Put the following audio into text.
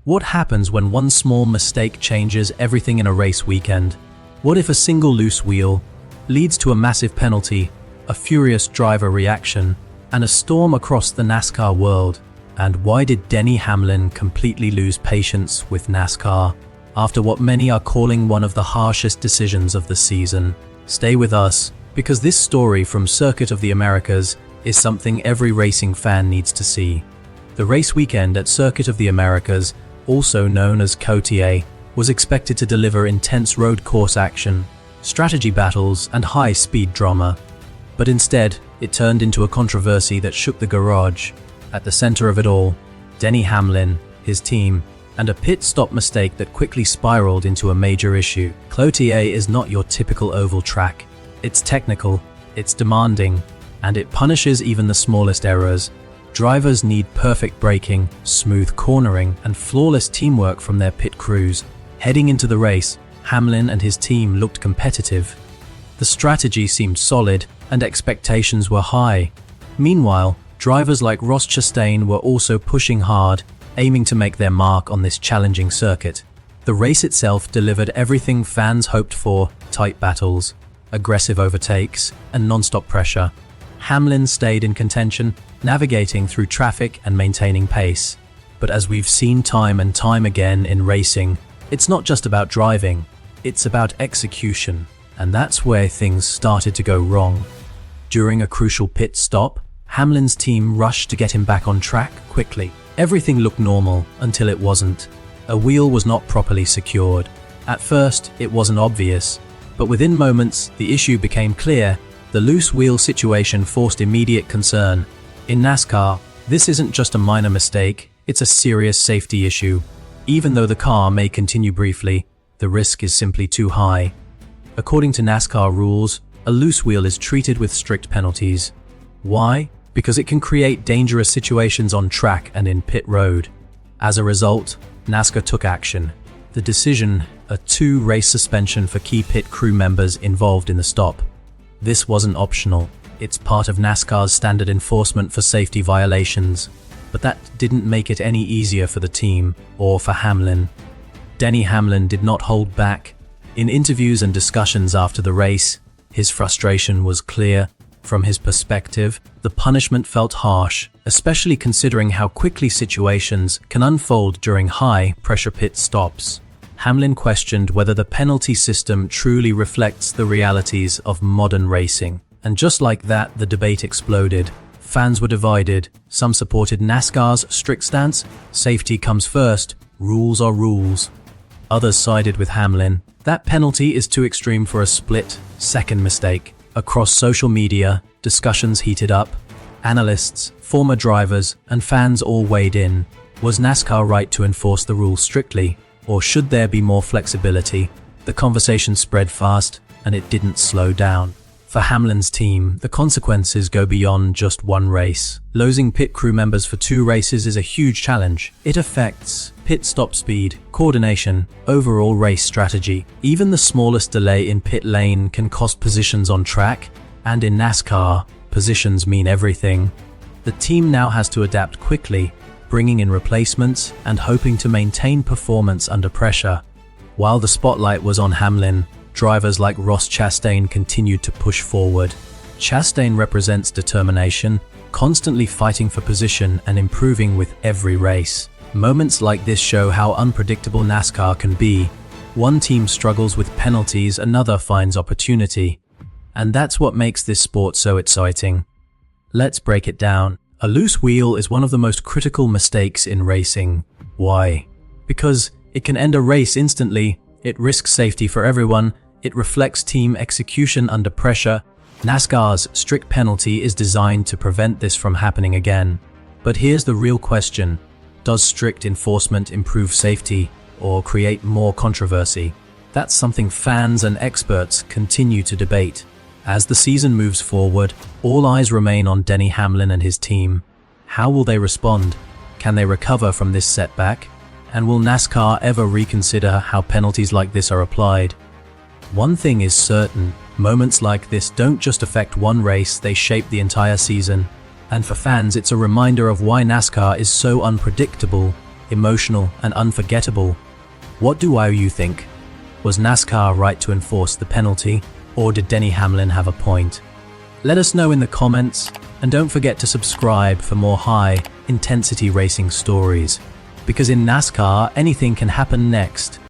What happens when one small mistake changes everything in a race weekend? What if a single loose wheel leads to a massive penalty, a furious driver reaction, and a storm across the NASCAR world? And why did Denny Hamlin completely lose patience with NASCAR after what many are calling one of the harshest decisions of the season? Stay with us, because this story from Circuit of the Americas is something every racing fan needs to see. The race weekend at Circuit of the Americas, also known as COTA, was expected to deliver intense road course action, strategy battles, and high-speed drama. But instead, it turned into a controversy that shook the garage. At the center of it all, Denny Hamlin, his team, and a pit stop mistake that quickly spiraled into a major issue. COTA is not your typical oval track. It's technical, it's demanding, and it punishes even the smallest errors. Drivers need perfect braking, smooth cornering, and flawless teamwork from their pit crews. Heading into the race, Hamlin and his team looked competitive. The strategy seemed solid, and expectations were high. Meanwhile, drivers like Ross Chastain were also pushing hard, aiming to make their mark on this challenging circuit. The race itself delivered everything fans hoped for: tight battles, aggressive overtakes, and non-stop pressure. Hamlin stayed in contention, navigating through traffic and maintaining pace. But as we've seen time and time again in racing, it's not just about driving, it's about execution. And that's where things started to go wrong. During a crucial pit stop, Hamlin's team rushed to get him back on track quickly. Everything looked normal until it wasn't. A wheel was not properly secured. At first, it wasn't obvious, but within moments, the issue became clear. The loose wheel situation forced immediate concern. In NASCAR, this isn't just a minor mistake, it's a serious safety issue. Even though the car may continue briefly, the risk is simply too high. According to NASCAR rules, a loose wheel is treated with strict penalties. Why? Because it can create dangerous situations on track and in pit road. As a result, NASCAR took action. The decision: a 2-race suspension for key pit crew members involved in the stop. This wasn't optional. It's part of NASCAR's standard enforcement for safety violations. But that didn't make it any easier for the team or for Hamlin. Denny Hamlin did not hold back. In interviews and discussions after the race, his frustration was clear. From his perspective, the punishment felt harsh, especially considering how quickly situations can unfold during high-pressure pit stops. Hamlin questioned whether the penalty system truly reflects the realities of modern racing. And just like that, the debate exploded. Fans were divided. Some supported NASCAR's strict stance: safety comes first, rules are rules. Others sided with Hamlin. That penalty is too extreme for a split-second mistake. Across social media, discussions heated up. Analysts, former drivers, and fans all weighed in. Was NASCAR right to enforce the rules strictly, or should there be more flexibility? The conversation spread fast, and it didn't slow down. For Hamlin's team, the consequences go beyond just one race. Losing pit crew members for 2 races is a huge challenge. It affects pit stop speed, coordination, overall race strategy. Even the smallest delay in pit lane can cost positions on track, and in NASCAR, positions mean everything. The team now has to adapt quickly, bringing in replacements and hoping to maintain performance under pressure. While the spotlight was on Hamlin, drivers like Ross Chastain continued to push forward. Chastain represents determination, constantly fighting for position and improving with every race. Moments like this show how unpredictable NASCAR can be. One team struggles with penalties, another finds opportunity. And that's what makes this sport so exciting. Let's break it down. A loose wheel is one of the most critical mistakes in racing. Why? Because it can end a race instantly. It risks safety for everyone. It reflects team execution under pressure. NASCAR's strict penalty is designed to prevent this from happening again. But here's the real question. Does strict enforcement improve safety or create more controversy? That's something fans and experts continue to debate. As the season moves forward, all eyes remain on Denny Hamlin and his team. How will they respond? Can they recover from this setback? And will NASCAR ever reconsider how penalties like this are applied? One thing is certain, moments like this don't just affect one race, they shape the entire season. And for fans, it's a reminder of why NASCAR is so unpredictable. emotional, and unforgettable. What do you think? Was NASCAR right to enforce the penalty, or did Denny Hamlin have a point? Let us know in the comments, and don't forget to subscribe for more high-intensity racing stories. Because in NASCAR, anything can happen next.